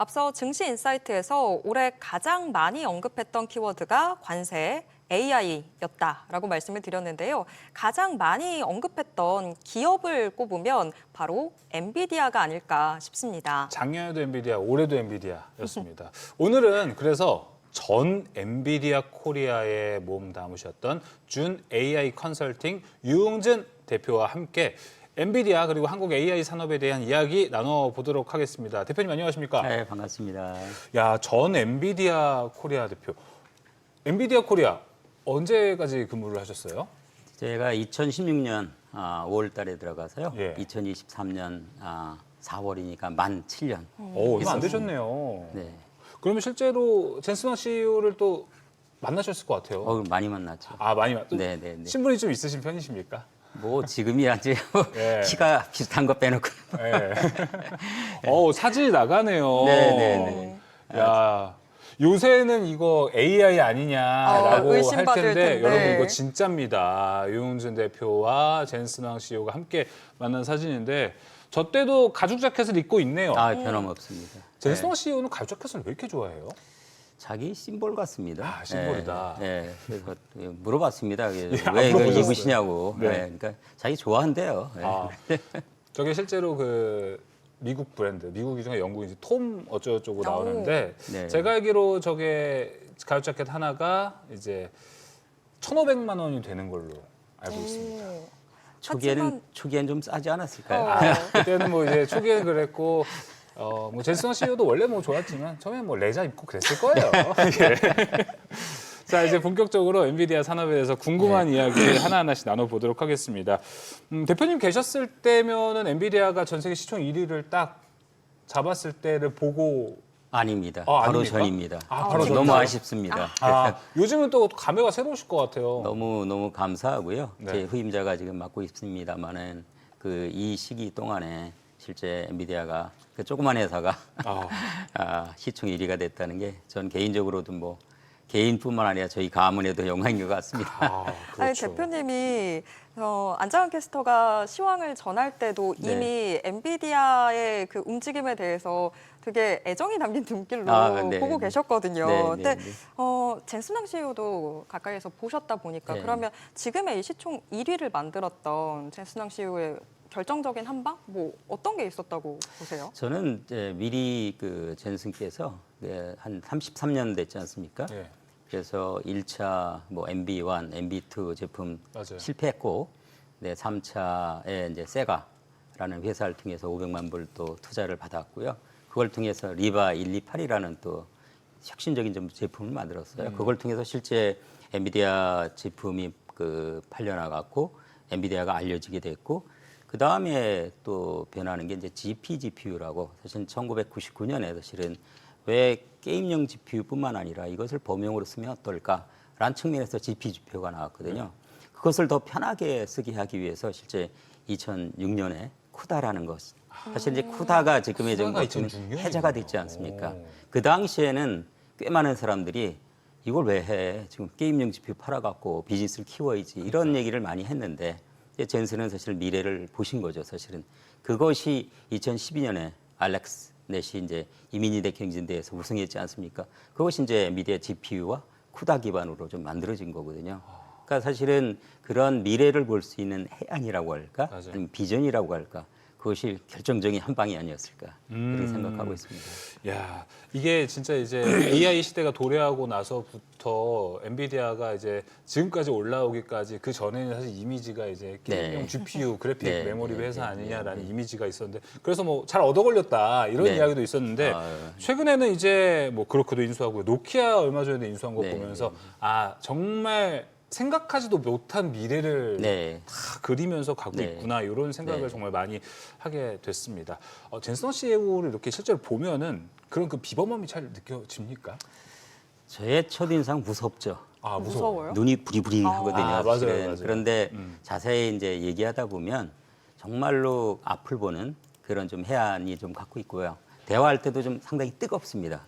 앞서 증시 인사이트에서 올해 가장 많이 언급했던 키워드가 관세, AI였다라고 말씀을 드렸는데요. 가장 많이 언급했던 기업을 꼽으면 바로 엔비디아가 아닐까 싶습니다. 작년에도 엔비디아, 올해도 엔비디아였습니다. 오늘은 그래서 전 엔비디아 코리아에 몸 담으셨던 준 AI 컨설팅 유흥진 대표와 함께 엔비디아 그리고 한국 AI 산업에 대한 이야기 나눠보도록 하겠습니다. 대표님 안녕하십니까? 네, 반갑습니다. 야, 전 엔비디아 코리아 대표. 엔비디아 코리아 언제까지 근무를 하셨어요? 제가 2016년 5월 달에 들어가서요. 예. 2023년 4월이니까 만 7년. 오, 얼마 안 되셨네요. 네. 그러면 실제로 젠스망 CEO를 또 만나셨을 것 같아요. 많이 만났죠. 아, 많이 네, 네, 네. 신분이 좀 있으신 편이십니까? 뭐 지금이야 이제 예. 키가 비슷한 거 빼놓고. 네. 사진이 나가네요. 네, 네, 네. 야, 요새는 이거 AI 아니냐라고 할 의심받을 텐데, 텐데. 여러분 이거 진짜입니다. 유흥준 대표와 젠스망 CEO가 함께 만난 사진인데 저 때도 가죽 자켓을 입고 있네요. 변함없습니다. 젠스망 CEO는 가죽 자켓을 왜 이렇게 좋아해요? 자기 심볼 같습니다. 아, 심볼이다. 네, 그래서 물어봤습니다. 왜 이거 물어보셨어요. 입으시냐고. 네. 네, 그러니까 자기 좋아한대요. 네. 아, 저게 실제로 그 미국 브랜드, 미국이 중에 영국인지 톰 어쩌고저쩌고 나오는데 네. 제가 알기로 저게 가죽 자켓 하나가 이제 1,500만 원이 되는 걸로 알고 있습니다. 초기에는 좀 싸지 않았을까요? 그때는 뭐 이제 초기에 그랬고 뭐 젠스망 CEO도 원래 뭐 좋았지만 처음에 뭐 레자 입고 그랬을 거예요. 예. 자, 이제 본격적으로 엔비디아 산업에 대해서 궁금한 이야기 하나하나씩 나눠보도록 하겠습니다. 대표님 계셨을 때면은 엔비디아가 전 세계 시총 1위를 딱 잡았을 때를 보고 아닙니다. 아, 바로 아닙니까? 전입니다. 아, 바로 너무 전이요? 아쉽습니다. 요즘은 또 감회가 새로우실 것 같아요. 너무 감사하고요. 네. 제 후임자가 지금 맡고 있습니다만은 이 시기 동안에 실제 엔비디아가 그 조그만 회사가 시총 1위가 됐다는 게 전 개인적으로도 뭐 개인뿐만 아니라 저희 가문에도 영광인 것 같습니다. 그렇죠. 아니, 대표님이 안장환 캐스터가 시황을 전할 때도 네. 이미 엔비디아의 그 움직임에 대해서 되게 애정이 담긴 눈길로 네, 보고 네. 계셨거든요. 네, 근데 네. 젠스망 CEO도 가까이서 보셨다 보니까 네. 그러면 지금의 이 시총 1위를 만들었던 젠스망 CEO의 결정적인 한 방? 뭐 어떤 게 있었다고 보세요? 저는 이제 미리 젠슨께서 한 33년 됐지 않습니까? 예. 그래서 1차 뭐 MB1, MB2 제품 맞아요. 실패했고, 3차에 이제 세가라는 회사를 통해서 500만 불 또 투자를 받았고요. 그걸 통해서 리바 128이라는 또 혁신적인 좀 제품을 만들었어요. 그걸 통해서 실제 엔비디아 제품이 팔려나갔고, 엔비디아가 알려지게 됐고, 그 다음에 또 변하는 게 이제 GPGPU라고 사실 1999년에 사실은 왜 게임용 GPU뿐만 아니라 이것을 범용으로 쓰면 어떨까라는 측면에서 GPGPU가 나왔거든요. 그것을 더 편하게 쓰게 하기 위해서 실제 2006년에 쿠다라는 것. 사실 이제 쿠다가 지금의 좀 쿠다가 2006 년이군요. 해자가 됐지 않습니까? 오. 그 당시에는 꽤 많은 사람들이 이걸 왜 해? 지금 게임용 GPU 팔아갖고 비즈니스를 키워야지. 이런 얘기를 많이 했는데 젠슨은 사실 미래를 보신 거죠, 사실은. 그것이 2012년에 알렉스 넷이 이제 이민희대 경진대회에서 우승했지 않습니까? 그것이 이제 엔비디아 GPU와 쿠다 기반으로 좀 만들어진 거거든요. 그러니까 사실은 그런 미래를 볼 수 있는 해안이라고 할까? 맞아요. 아니면 비전이라고 할까? 그것이 결정적인 한 방이 아니었을까? 그렇게 생각하고 있습니다. 야, 이게 진짜 이제 AI 시대가 도래하고 나서부터 엔비디아가 이제 지금까지 올라오기까지 그 전에는 사실 이미지가 이제 게임용 네. GPU, 그래픽 네, 메모리 네, 회사 네, 아니냐라는 이미지가 있었는데 그래서 뭐 잘 얻어 걸렸다 이런 네. 이야기도 있었는데 최근에는 이제 뭐 그렇게도 인수하고 노키아 얼마 전에 인수한 거 네, 보면서 정말 생각하지도 못한 미래를 네. 다 그리면서 가고 네. 있구나 이런 생각을 네. 정말 많이 하게 됐습니다. 젠스망 CEO를 이렇게 실제로 보면은 그런 그 비범함이 잘 느껴집니까? 저의 첫인상 무섭죠. 무서워요? 눈이 부리부리하거든요. 맞아요, 사실은. 맞아요. 그런데 자세히 이제 얘기하다 보면 정말로 앞을 보는 그런 좀 해안이 좀 갖고 있고요. 대화할 때도 좀 상당히 뜨겁습니다.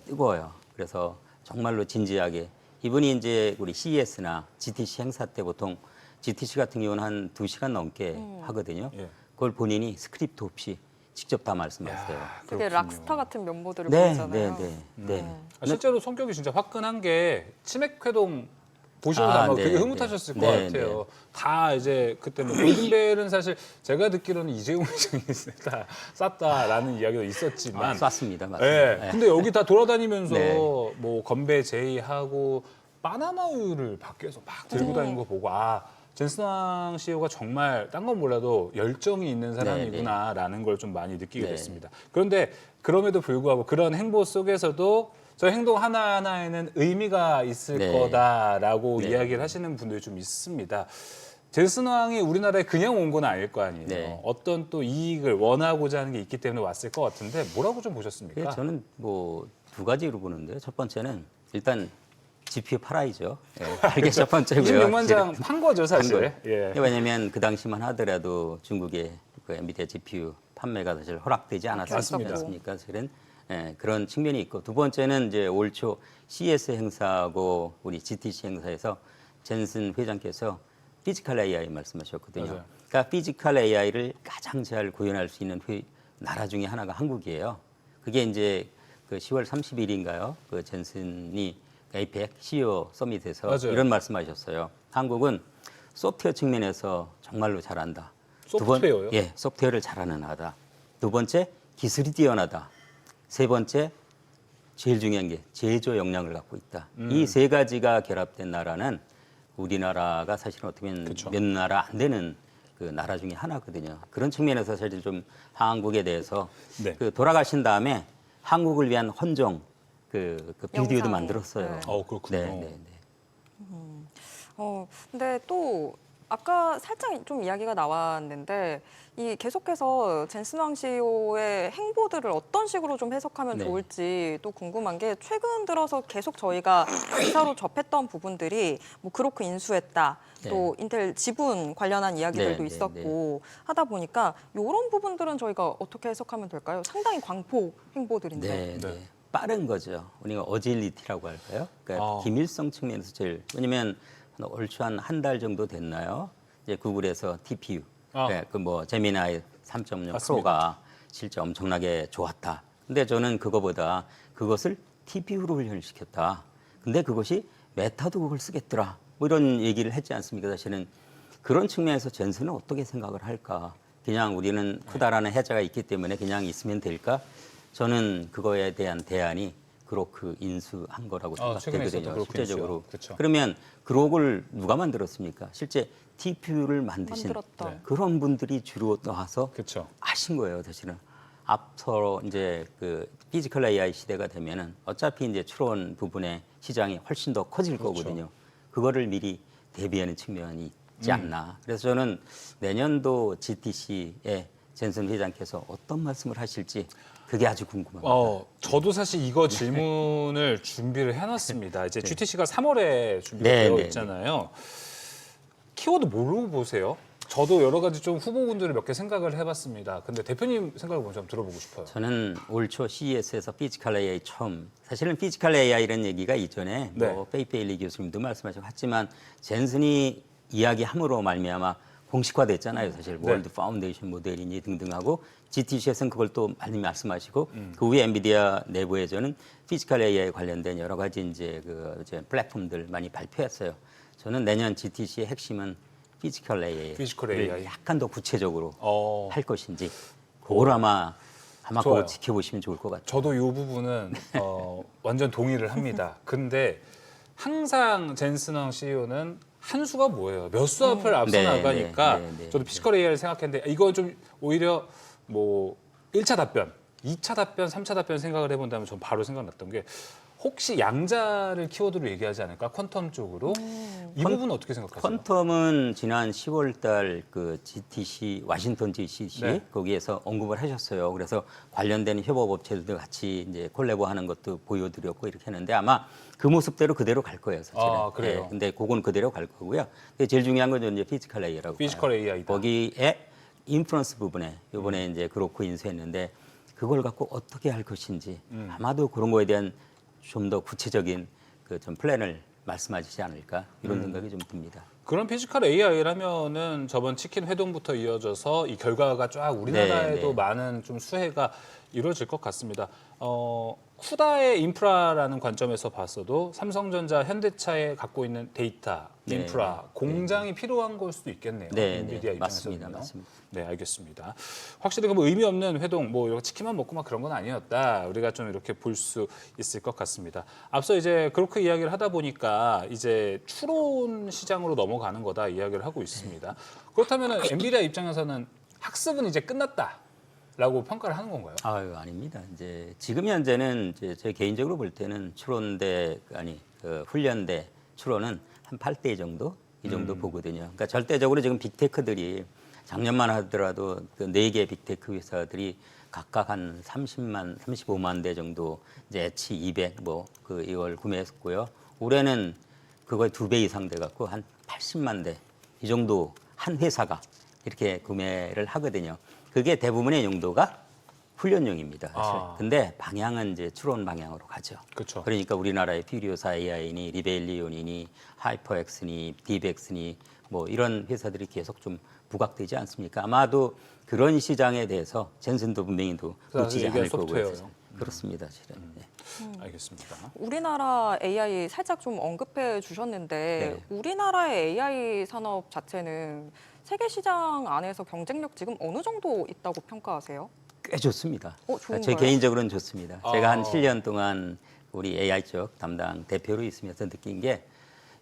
뜨거워요. 그래서 정말로 진지하게 이분이 이제 우리 CES나 GTC 행사 때 보통 GTC 같은 경우는 한 2시간 넘게 하거든요. 예. 그걸 본인이 스크립트 없이 직접 다 말씀하세요. 되게 그렇군요. 락스타 같은 면모들을 네, 보이잖아요. 네. 실제로 성격이 진짜 화끈한 게 치맥회동 보시고 아, 아마 네, 되게 네. 흐뭇하셨을 것 네, 같아요. 다 이제 그때 뭐 골든벨은 사실 제가 듣기로는 이재용 회장이 다 쌌다라는 이야기도 있었지만 쐈습니다, 맞습니다. 네. 네. 근데 여기 다 돌아다니면서 네. 뭐 건배 제의하고 바나나 우유를 밖에서 막 들고 다니는 거 보고 젠슨왕 CEO가 정말 딴 건 몰라도 열정이 있는 사람이구나라는 걸 좀 많이 느끼게 네. 됐습니다. 그런데 그럼에도 불구하고 그런 행보 속에서도 저 행동 하나하나에는 의미가 있을 네. 거다라고 네. 이야기를 하시는 분들이 좀 있습니다. 젠슨 왕이 우리나라에 그냥 온 건 아닐 거 아니에요. 네. 어떤 또 이익을 원하고자 하는 게 있기 때문에 왔을 것 같은데 뭐라고 좀 보셨습니까? 그래서 저는 뭐 두 가지로 보는데요. 첫 번째는 일단 GPU 팔아야죠. 그게 첫 번째고요. 26만 장 판 거죠, 사실. 거예요. 예. 왜냐하면 그 당시만 하더라도 중국의 그 엔비디아 GPU 판매가 사실 허락되지 맞습니다. 않았습니까? 사실은 그런 측면이 있고 두 번째는 이제 올 초 CES 행사하고 우리 GTC 행사에서 젠슨 회장께서 피지컬 AI 말씀하셨거든요. 맞아요. 그러니까 피지컬 AI를 가장 잘 구현할 수 있는 나라 중에 하나가 한국이에요. 그게 이제 그 10월 30일인가요? 그 젠슨이 APEC CEO 서밋에서 맞아요. 이런 말씀하셨어요. 한국은 소프트웨어 측면에서 정말로 잘한다. 소프트웨어요? 예, 소프트웨어를 잘하는 나라다. 두 번째, 기술이 뛰어나다. 세 번째, 제일 중요한 게 제조 역량을 갖고 있다. 이 세 가지가 결합된 나라는 우리나라가 사실은 어떻게 보면 그쵸. 몇 나라 안 되는 그 나라 중에 하나거든요. 그런 측면에서 사실 좀 한국에 대해서 네. 그 돌아가신 다음에 한국을 위한 헌정 그 비디오도 영상. 만들었어요. 네. 그렇군요. 네. 근데 또 아까 살짝 좀 이야기가 나왔는데 이 계속해서 젠슨 왕 CEO의 행보들을 어떤 식으로 좀 해석하면 네. 좋을지 또 궁금한 게 최근 들어서 계속 저희가 기사로 접했던 부분들이 뭐 그로크 인수했다, 네. 또 인텔 지분 관련한 이야기들도 네, 있었고 하다 보니까 이런 부분들은 저희가 어떻게 해석하면 될까요? 상당히 광폭 행보들인데. 네, 네. 네. 빠른 거죠. 우리가 어질리티라고 할까요? 그러니까 기밀성 측면에서 제일 왜냐면 얼추 한 달 정도 됐나요? 이제 구글에서 TPU, 그 뭐 제미나이 3.0 맞습니다. 프로가 실제 엄청나게 좋았다. 근데 저는 그거보다 그것을 TPU로 훈련시켰다. 근데 그것이 메타도 그걸 쓰겠더라. 뭐 이런 얘기를 했지 않습니까? 사실은 그런 측면에서 젠슨은 어떻게 생각을 할까? 그냥 우리는 크다라는 해자가 있기 때문에 그냥 있으면 될까? 저는 그거에 대한 대안이 그로크 인수한 거라고 최근에 있었던 생각되거든요. 그로크 실제적으로. 인수요. 그쵸. 그러면 그록을 누가 만들었습니까? 실제 TPU를 만드신 만들었던. 네. 그런 분들이 주로 나와서 그렇죠. 하신 거예요, 사실은. 앞서 이제 그 피지컬 AI 시대가 되면은 어차피 이제 추론 부분의 시장이 훨씬 더 커질 그렇죠. 거거든요. 그거를 미리 대비하는 측면이 있지 않나. 그래서 저는 내년도 GTC에 젠슨 회장께서 어떤 말씀을 하실지 그게 아주 궁금합니다. 저도 사실 이거 질문을 준비를 해놨습니다. 이제 GTC가 3월에 준비가 네, 되어 네, 있잖아요. 키워드 뭘로 보세요? 저도 여러 가지 좀 후보군들을 몇 개 생각을 해봤습니다. 근데 대표님 생각을 먼저 한번 들어보고 싶어요. 저는 올 초 CES에서 피지컬 AI 처음 사실은 피지컬 AI라는 얘기가 이전에 네. 뭐 페이페일리 교수님도 말씀하셨고 하지만 젠슨이 이야기함으로 말미암아 공식화됐잖아요. 사실 네. 월드 파운데이션 모델이니 등등하고 GTC에서는 그걸 또 많이 말씀하시고 그 후에 엔비디아 내부에 저는 피지컬 AI 관련된 여러 가지 이제 이제 플랫폼들 많이 발표했어요. 저는 내년 GTC의 핵심은 피지컬 피지컬 AI를 AI. 약간 더 구체적으로 어, 할 것인지 그걸 아마 좋아요. 그거 지켜보시면 좋을 것 같아요. 저도 이 부분은 완전 동의를 합니다. 근데 항상 젠슨왕 CEO는 한 수가 뭐예요? 몇 수 앞을 앞서 네, 나가니까 네. 저도 피지컬 AI를 생각했는데 이거 좀 오히려 뭐 1차 답변, 2차 답변, 3차 답변 생각을 해본다면 전 바로 생각났던 게 혹시 양자를 키워드로 얘기하지 않을까? 퀀텀 쪽으로. 이 부분은 어떻게 생각하세요? 퀀텀은 지난 10월 달 그 GTC 와싱턴 GTC 네. 거기에서 언급을 하셨어요. 그래서 관련된 협업 업체들도 같이 이제 콜라보하는 것도 보여드렸고 이렇게 했는데 아마 그 모습대로 그대로 갈 거예요, 사실은. 아, 그래요? 네, 근데 그건 그대로 갈 거고요. 근데 제일 중요한 건 이제 피지컬 AI라고. 피지컬 AI다. 거기에 인프런스 부분에 이번에 이제 그렇고 인수했는데 그걸 갖고 어떻게 할 것인지 아마도 그런 거에 대한 좀 더 구체적인 그 좀 플랜을 말씀하시지 않을까 이런 생각이 좀 듭니다. 그런 피지컬 AI라면은 저번 치킨 회동부터 이어져서 이 결과가 쫙 우리나라에도 네. 많은 좀 수혜가 이루어질 것 같습니다. 쿠다의 인프라라는 관점에서 봤어도 삼성전자, 현대차에 갖고 있는 데이터, 네. 인프라, 공장이 필요한 걸 수도 있겠네요. 네, 엔비디아 네, 맞습니다. 입장에서는요. 맞습니다. 네, 알겠습니다. 확실히 뭐 의미 없는 회동, 뭐 이렇게 치킨만 먹고 막 그런 건 아니었다. 우리가 좀 이렇게 볼 수 있을 것 같습니다. 앞서 이제 그렇게 이야기를 하다 보니까 이제 추론 시장으로 넘어가는 거다 이야기를 하고 있습니다. 그렇다면 엔비디아 입장에서는 학습은 이제 끝났다라고 평가를 하는 건가요? 아유, 아닙니다. 이제 지금 현재는 이제 제 개인적으로 볼 때는 추론대 훈련대 추론은 한 8대 정도 이 정도 보거든요. 그러니까 절대적으로 지금 빅테크들이 작년만 하더라도 그 4개 빅테크 회사들이 각각 한 30만, 35만 대 정도 이제 H200 이걸 구매했고요. 올해는 그거의 2배 이상 돼 갖고 한 80만 대 이 정도 한 회사가 이렇게 구매를 하거든요. 그게 대부분의 용도가 훈련용입니다. 사실. 아. 근데 방향은 이제 추론 방향으로 가죠. 그렇죠. 그러니까 우리나라의 퓨리오사 AI니 리벨리온이니 하이퍼엑스니 디백스니 뭐 이런 회사들이 계속 좀 부각되지 않습니까? 아마도 그런 시장에 대해서 젠슨도 분명히 놓치지 않을 거고요. 소프트웨어요. 그렇습니다, 실은. 네. 알겠습니다. 우리나라 AI 살짝 좀 언급해 주셨는데 우리나라의 AI 산업 자체는 세계 시장 안에서 경쟁력 지금 어느 정도 있다고 평가하세요? 꽤 좋습니다. 좋은가요? 제 개인적으로는 좋습니다. 제가 한 아. 7년 동안 우리 AI 쪽 담당 대표로 있으면서 느낀 게,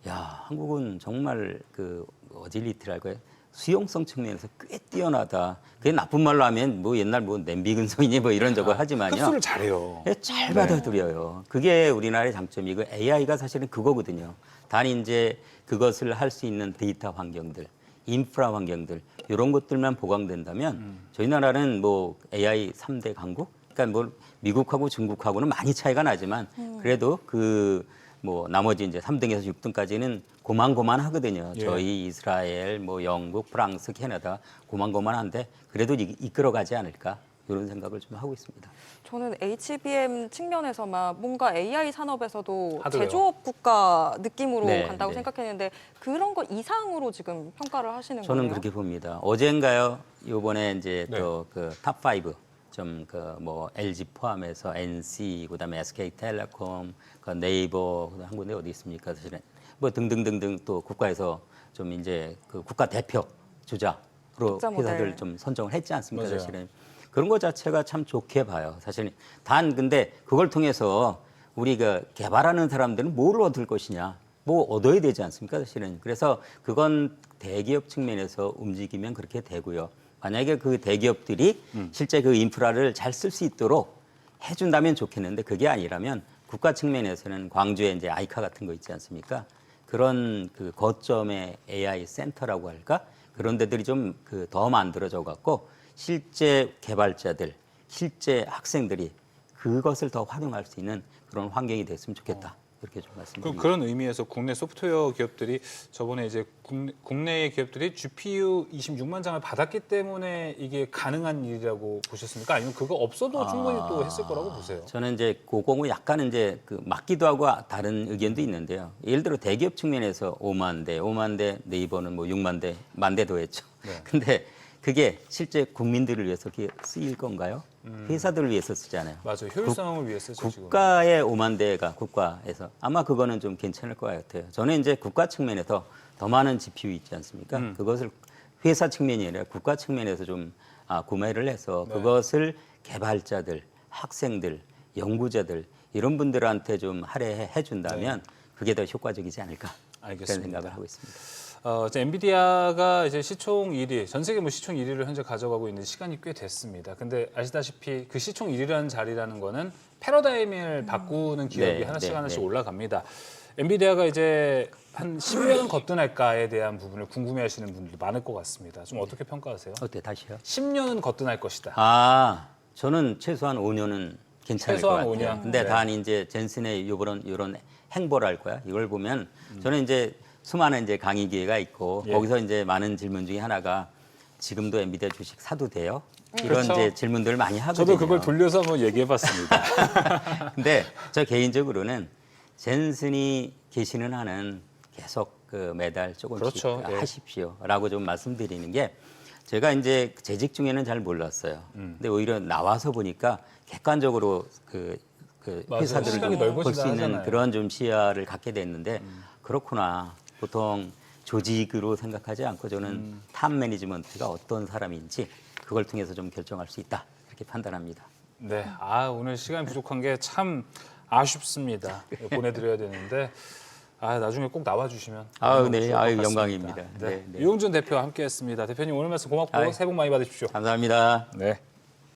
야, 한국은 정말 그 어질리티랄까요? 수용성 측면에서 꽤 뛰어나다. 그게 나쁜 말로 하면 뭐 옛날 뭐 냄비 근성이니 뭐 이런 저거 하지만요. 흡수를 잘해요. 예, 잘 받아들여요. 그게 우리나라의 장점이고 AI가 사실은 그거거든요. 단 이제 그것을 할 수 있는 데이터 환경들, 인프라 환경들 이런 것들만 보강된다면 저희 나라는 뭐 AI 3대 강국? 그러니까 뭐 미국하고 중국하고는 많이 차이가 나지만 그래도 그 뭐 나머지 이제 3등에서 6등까지는 고만고만하거든요. 예. 저희 이스라엘, 뭐 영국, 프랑스, 캐나다 고만고만한데 그래도 이끌어가지 않을까 이런 생각을 좀 하고 있습니다. 저는 HBM 측면에서만 뭔가 AI 산업에서도 하드웨어. 제조업 국가 느낌으로 네, 간다고 네. 생각했는데 그런 거 이상으로 지금 평가를 하시는 저는 거예요? 그렇게 봅니다. 어젠가요? 요번에 이제 네. 또 그 탑5 좀 그 뭐 LG 포함해서 NC 그다음에 SK텔레콤, 그 네이버 그다음 한 군데 어디 있습니까? 사실은 뭐 등등등등 또 국가에서 좀 이제 그 국가 대표 주자로 독자 모델. 회사들 좀 선정을 했지 않습니까? 맞아요. 사실은 그런 것 자체가 참 좋게 봐요. 사실은 단 근데 그걸 통해서 우리가 개발하는 사람들은 뭘 얻을 것이냐? 뭐 얻어야 되지 않습니까? 사실은 그래서 그건 대기업 측면에서 움직이면 그렇게 되고요. 만약에 그 대기업들이 실제 그 인프라를 잘 쓸 수 있도록 해준다면 좋겠는데 그게 아니라면 국가 측면에서는 광주에 이제 아이카 같은 거 있지 않습니까? 그런 그 거점의 AI 센터라고 할까? 그런 데들이 좀 그 더 만들어져 갖고 실제 개발자들, 실제 학생들이 그것을 더 활용할 수 있는 그런 환경이 됐으면 좋겠다. 이렇게 좀 말씀드립니다. 그런 의미에서 국내 소프트웨어 기업들이 저번에 이제 국내의 기업들이 GPU 26만 장을 받았기 때문에 이게 가능한 일이라고 보셨습니까? 아니면 그거 없어도 충분히 또 했을 거라고 보세요? 저는 이제 그거고 약간 이제 그 맞기도 하고 다른 의견도 있는데요. 예를 들어 대기업 측면에서 5만 대, 네이버는 뭐 6만 대, 만 대 더 했죠. 네. 근데 그게 실제 국민들을 위해서 그게 쓰일 건가요? 회사들을 위해서 쓰잖아요. 맞아요. 효율성을 위해 쓰죠, 지금. 국가의 5만 대가 국가에서 아마 그거는 좀 괜찮을 것 같아요. 저는 이제 국가 측면에서 더 많은 GPU 있지 않습니까? 그것을 회사 측면이 아니라 국가 측면에서 좀 구매를 해서 네. 그것을 개발자들, 학생들, 연구자들 이런 분들한테 좀 할애해 준다면 그게 더 효과적이지 않을까 그런 알겠습니다. 생각을 하고 있습니다. 이제 엔비디아가 이제 시총 1위, 전 세계 뭐 시총 1위를 현재 가져가고 있는 시간이 꽤 됐습니다. 근데 아시다시피 그 시총 1위라는 자리라는 거는 패러다임을 바꾸는 기업이 네, 하나씩 네, 하나씩 네. 올라갑니다. 엔비디아가 이제 한 10년은 거뜬할까에 대한 부분을 궁금해하시는 분들도 많을 것 같습니다. 좀 어떻게 평가하세요? 어때 다시요? 10년은 거뜬할 것이다. 저는 최소한 5년은 괜찮을 최소한 것 같아요. 5년? 근데 네. 단 이제 젠슨의 이런 행보랄 거야. 이걸 보면 저는 이제 수많은 이제 강의 기회가 있고 예. 거기서 이제 많은 질문 중에 하나가 지금도 엔비디아 주식 사도 돼요? 이런 그렇죠. 이제 질문들을 많이 하거든요. 저도 그걸 돌려서 한번 얘기해봤습니다. 근데 저 개인적으로는 젠슨이 계시는 한은 계속 그 매달 조금씩 그렇죠. 예. 하십시오라고 좀 말씀드리는 게 제가 이제 재직 중에는 잘 몰랐어요. 근데 오히려 나와서 보니까 객관적으로 그 맞아요. 회사들을 시각이 볼 수 넓어진다 있는 하잖아요. 그런 좀 시야를 갖게 됐는데 그렇구나. 보통 조직으로 생각하지 않고 저는 탑 매니지먼트가 어떤 사람인지 그걸 통해서 좀 결정할 수 있다. 이렇게 판단합니다. 네, 오늘 시간이 부족한 게 참 아쉽습니다. 보내드려야 되는데 나중에 꼭 나와주시면 너무 네, 좋을 것 같습니다. 영광입니다. 네. 네. 유용준 대표와 함께했습니다. 대표님 오늘 말씀 고맙고 새해 복 많이 받으십시오. 감사합니다. 네.